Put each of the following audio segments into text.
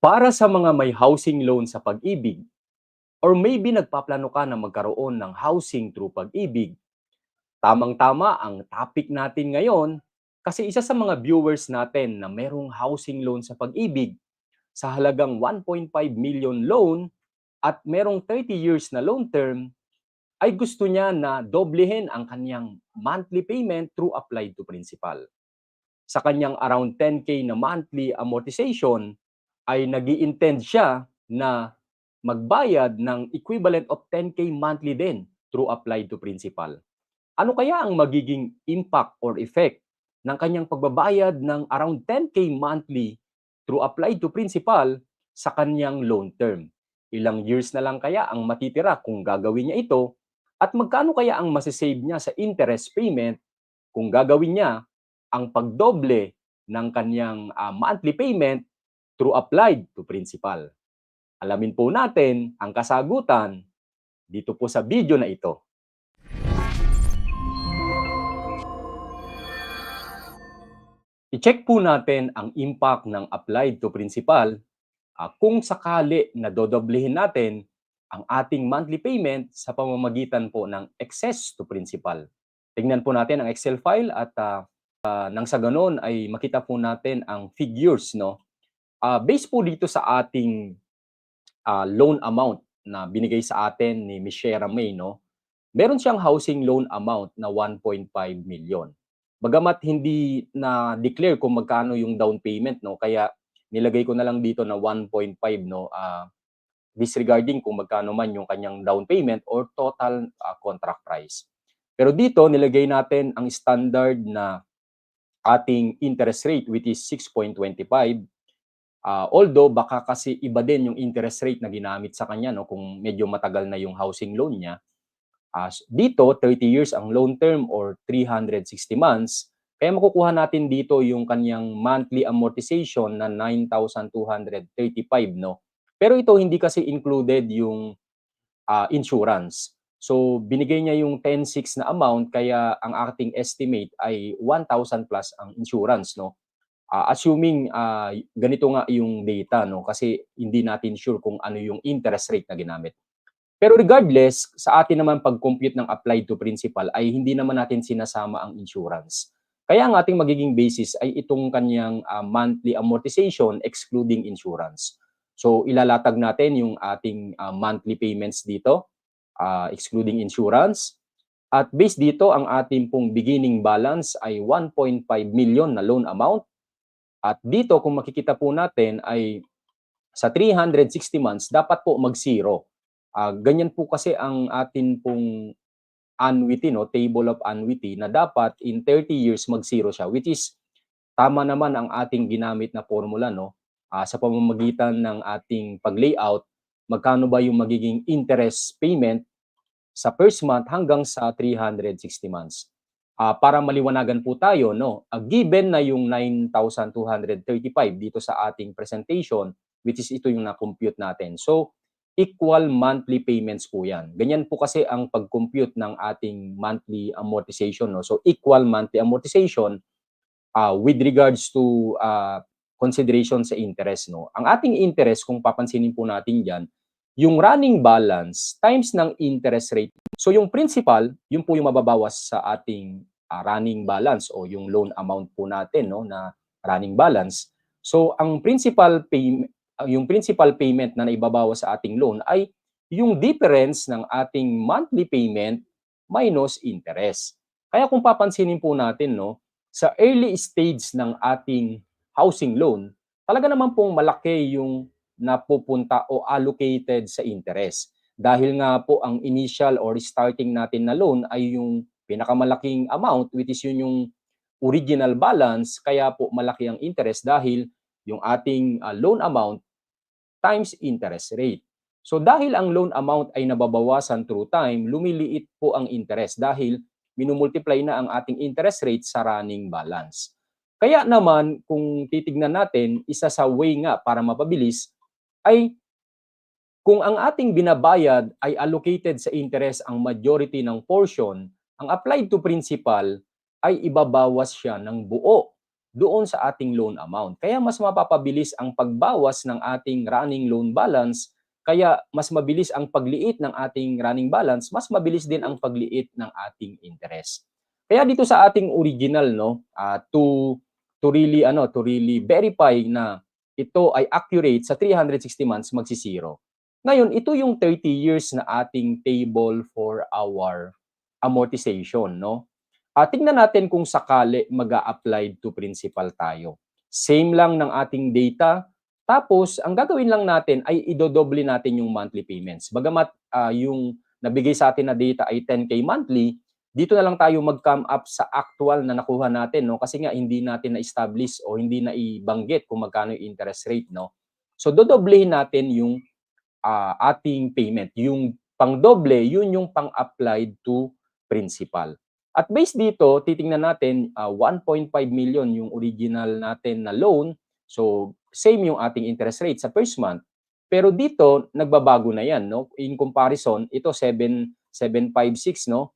Para sa mga may housing loan sa Pag-ibig or maybe nagpaplano ka na magkaroon ng housing through Pag-ibig, tamang-tama ang topic natin ngayon kasi isa sa mga viewers natin na merong housing loan sa Pag-ibig sa halagang 1.5 million loan at merong 30 years na loan term ay gusto niya na doblehin ang kanyang monthly payment through applied to principal. Sa kanyang around 10K na monthly amortization ay nag-i-intend siya na magbayad ng equivalent of 10K monthly din through applied to principal. Ano kaya ang magiging impact or effect ng kanyang pagbabayad ng around 10K monthly through applied to principal sa kanyang loan term? Ilang years na lang kaya ang matitira kung gagawin niya ito at magkano kaya ang masisave niya sa interest payment kung gagawin niya ang pagdoble ng kanyang monthly payment through applied to principal. Alamin po natin ang kasagutan dito po sa video na ito. I-check po natin ang impact ng applied to principal kung sakali na dodoblehin natin ang ating monthly payment sa pamamagitan po ng excess to principal. Tingnan po natin ang Excel file at nang sa ganon ay makita po natin ang figures, no? Based po dito sa ating loan amount na binigay sa atin ni Ms. Shera May, no? Meron siyang housing loan amount na 1.5 million. Bagamat hindi na declare kung magkano yung down payment, no? Kaya nilagay ko na lang dito na 1.5, no? Disregarding kung magkano man yung kanyang down payment or total contract price. Pero dito nilagay natin ang standard na ating interest rate which is 6.25. Although baka kasi iba din yung interest rate na ginamit sa kanya, no, kung medyo matagal na yung housing loan niya. Dito 30 years ang loan term or 360 months. Kaya makukuha natin dito yung kanyang monthly amortization na 9,235, no. Pero ito hindi kasi included yung insurance. So binigay niya yung 10,600 na amount kaya ang ating estimate ay 1,000 plus ang insurance, no. Assuming ganito nga yung data, no, kasi hindi natin sure kung ano yung interest rate na ginamit. Pero regardless, sa atin naman pag-compute ng applied to principal ay hindi naman natin sinasama ang insurance. Kaya ang ating magiging basis ay itong kanyang monthly amortization excluding insurance. So ilalatag natin yung ating monthly payments dito, excluding insurance. At based dito, ang ating pong beginning balance ay 1.5 million na loan amount. At dito, kung makikita po natin ay sa 360 months, dapat po mag-zero. Ganyan po kasi ang atin pong annuity, no, table of annuity, na dapat in 30 years mag-zero siya, which is tama naman ang ating ginamit na formula, no, sa pamamagitan ng ating pag-layout, magkano ba yung magiging interest payment sa first month hanggang sa 360 months. Para maliwanagan po tayo, no, given na yung 9,235 dito sa ating presentation, which is ito yung na-compute natin. So, equal monthly payments po yan. Ganyan po kasi ang pag-compute ng ating monthly amortization, no. So, equal monthly amortization with regards to consideration sa interest, no. Ang ating interest, kung papansinin po natin diyan, yung running balance times ng interest rate. So yung principal, yun po yung mababawas sa ating running balance o yung loan amount po natin, no, na running balance. So ang principal payment, yung principal payment na naibabawas sa ating loan ay yung difference ng ating monthly payment minus interest. Kaya kung papansinin po natin, no, sa early stage ng ating housing loan, talaga naman pong malaki yung napupunta o allocated sa interest. Dahil nga po ang initial or starting natin na loan ay yung pinakamalaking amount, which is yun yung original balance, kaya po malaki ang interest dahil yung ating loan amount times interest rate. So dahil ang loan amount ay nababawasan through time, lumiliit po ang interest dahil minumultiply na ang ating interest rate sa running balance. Kaya naman, kung titignan natin, isa sa way nga para mapabilis ay kung ang ating binabayad ay allocated sa interest ang majority ng portion, ang applied to principal ay ibabawas siya ng buo doon sa ating loan amount. Kaya mas mapapabilis ang pagbawas ng ating running loan balance, kaya mas mabilis ang pagliit ng ating running balance, mas mabilis din ang pagliit ng ating interest. Kaya dito sa ating original, no, to really verify na ito ay accurate sa 360 months, magsisiro. Ngayon, ito yung 30 years na ating table for our amortization, no? Tingnan natin kung sakali mag-a-applied to principal tayo. Same lang ng ating data, tapos ang gagawin lang natin ay idodoble natin yung monthly payments. Bagamat yung nabigay sa atin na data ay 10K monthly, dito na lang tayo mag-come up sa actual na nakuha natin, no? Kasi nga hindi natin na-establish o hindi na ibanggit kung magkano yung interest rate, no? So dodoblehin natin yung ating payment. Yung pang-doble, yun yung pang-applied to principal. At based dito, titingnan natin 1.5 million yung original natin na loan. So same yung ating interest rate sa first month. Pero dito nagbabago na yan, no? In comparison, ito 7,756, no?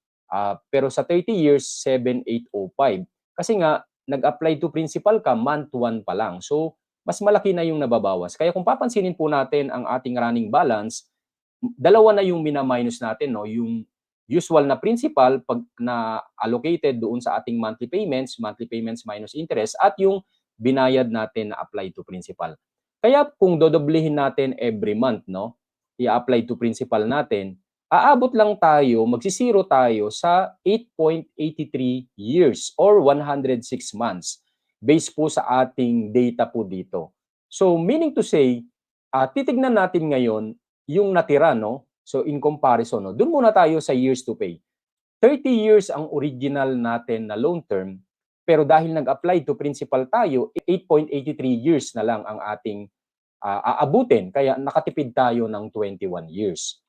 Pero sa 30 years 7,805. Kasi nga nag-apply to principal ka month 1 pa lang. So mas malaki na yung nababawas. Kaya kung papansinin po natin ang ating running balance, dalawa na yung mina-minus natin, no? Yung usual na principal pag na allocated doon sa ating monthly payments minus interest, at yung binayad natin na apply to principal. Kaya kung dodoblehin natin every month, no, i-apply to principal natin, aabot lang tayo, magsisiro tayo sa 8.83 years or 106 months based po sa ating data po dito. So meaning to say, titignan natin ngayon yung natira, no? So in comparison, no, doon muna tayo sa years to pay. 30 years ang original natin na loan term, pero dahil nag-apply to principal tayo, 8.83 years na lang ang ating aabutin. Kaya nakatipid tayo ng 21 years.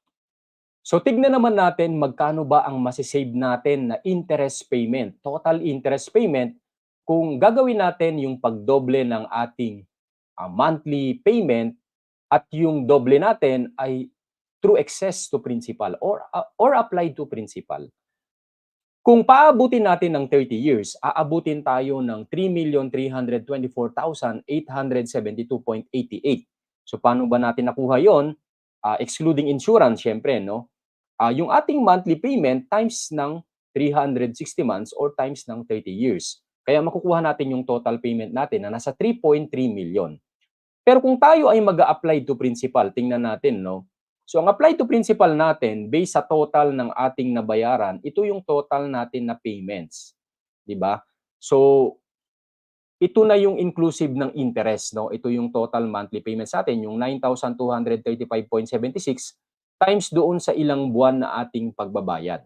So tignan naman natin magkano ba ang masisave natin na interest payment, total interest payment, kung gagawin natin yung pagdoble ng ating monthly payment at yung doble natin ay through excess to principal or applied to principal. Kung paabutin natin ng 30 years, aabutin tayo ng 3,324,872.88. So paano ba natin nakuha yon? Excluding insurance, syempre, no? Yung ating monthly payment times ng 360 months or times ng 30 years. Kaya makukuha natin yung total payment natin na nasa 3.3 million. Pero kung tayo ay mag-a-apply to principal, tingnan natin, no? So ang apply to principal natin based sa total ng ating nabayaran, ito yung total natin na payments, 'di ba? So ito na yung inclusive ng interest, no? Ito yung total monthly payments natin, yung 9,235.76 times doon sa ilang buwan na ating pagbabayad.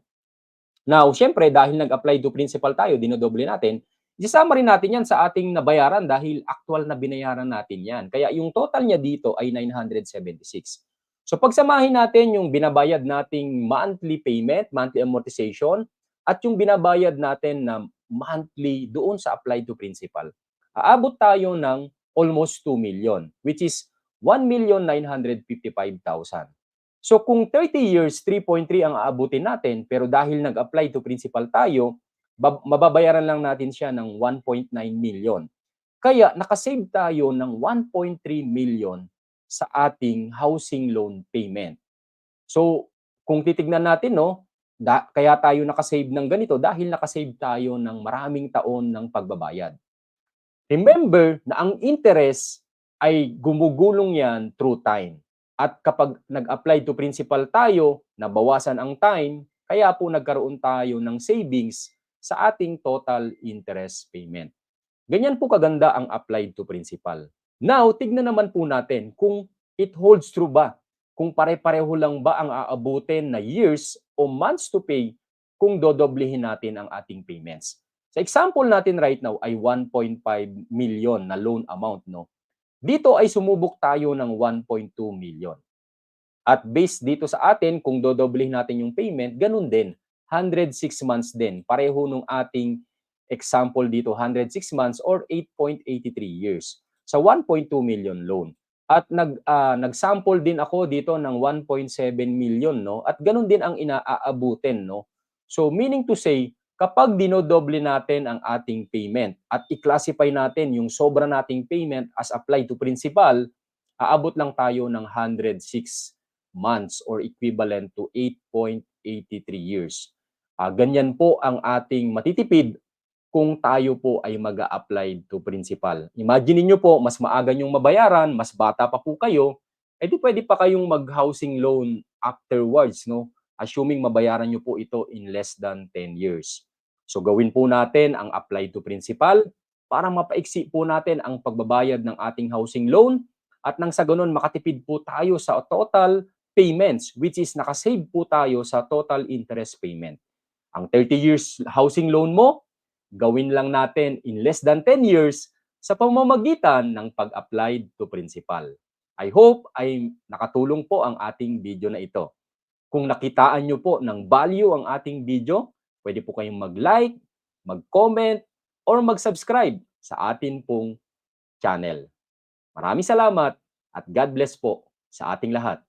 Now, syempre dahil nag-apply to principal tayo, dinodoble natin, isasama rin natin yan sa ating nabayaran dahil actual na binayaran natin yan. Kaya yung total niya dito ay 976. So pagsamahin natin yung binabayad nating monthly payment, monthly amortization, at yung binabayad natin na monthly doon sa applied to principal, aabot tayo ng almost 2 million, which is 1,955,000. So kung 30 years, 3.3 ang aabutin natin, pero dahil nag-apply to principal tayo, mababayaran lang natin siya ng 1.9 million. Kaya nakasave tayo ng 1.3 million sa ating housing loan payment. So kung titignan natin, no, kaya tayo nakasave ng ganito dahil nakasave tayo ng maraming taon ng pagbabayad. Remember na ang interest ay gumugulong yan through time. At kapag nag-apply to principal tayo, nabawasan ang time, kaya po nagkaroon tayo ng savings sa ating total interest payment. Ganyan po kaganda ang applied to principal. Now, tignan naman po natin kung it holds true ba? Kung pare-pareho lang ba ang aabutin na years o months to pay kung dodoblehin natin ang ating payments. Sa example natin right now ay 1.5 million na loan amount, no? Dito ay sumubok tayo ng 1.2 million. At based dito sa atin, kung dodoblehin natin yung payment, ganun din. 106 months din. Pareho nung ating example dito, 106 months or 8.83 years. Sa 1.2 million loan. At nag-sample din ako dito ng 1.7 million, no? At ganun din ang inaaabutin, no? So meaning to say, Kapag dinodoble natin ang ating payment at i-classify natin yung sobra nating payment as applied to principal, aabot lang tayo ng 106 months or equivalent to 8.83 years. Ganyan po ang ating matitipid kung tayo po ay mag-a-apply to principal. Imagine niyo po, mas maaga niyong mabayaran, mas bata pa po kayo, edi pwede pa kayong mag-housing loan afterwards, no? Assuming mabayaran niyo po ito in less than 10 years. So gawin po natin ang apply to principal para mapaiksi po natin ang pagbabayad ng ating housing loan at nang sa ganun makatipid po tayo sa total payments, which is nakasave po tayo sa total interest payment. Ang 30 years housing loan mo, gawin lang natin in less than 10 years sa pamamagitan ng pag-apply to principal. I hope ay nakatulong po ang ating video na ito. Kung nakitaan nyo po ng value ang ating video, pwede po kayong mag-like, mag-comment, or mag-subscribe sa atin pong channel. Maraming salamat at God bless po sa ating lahat.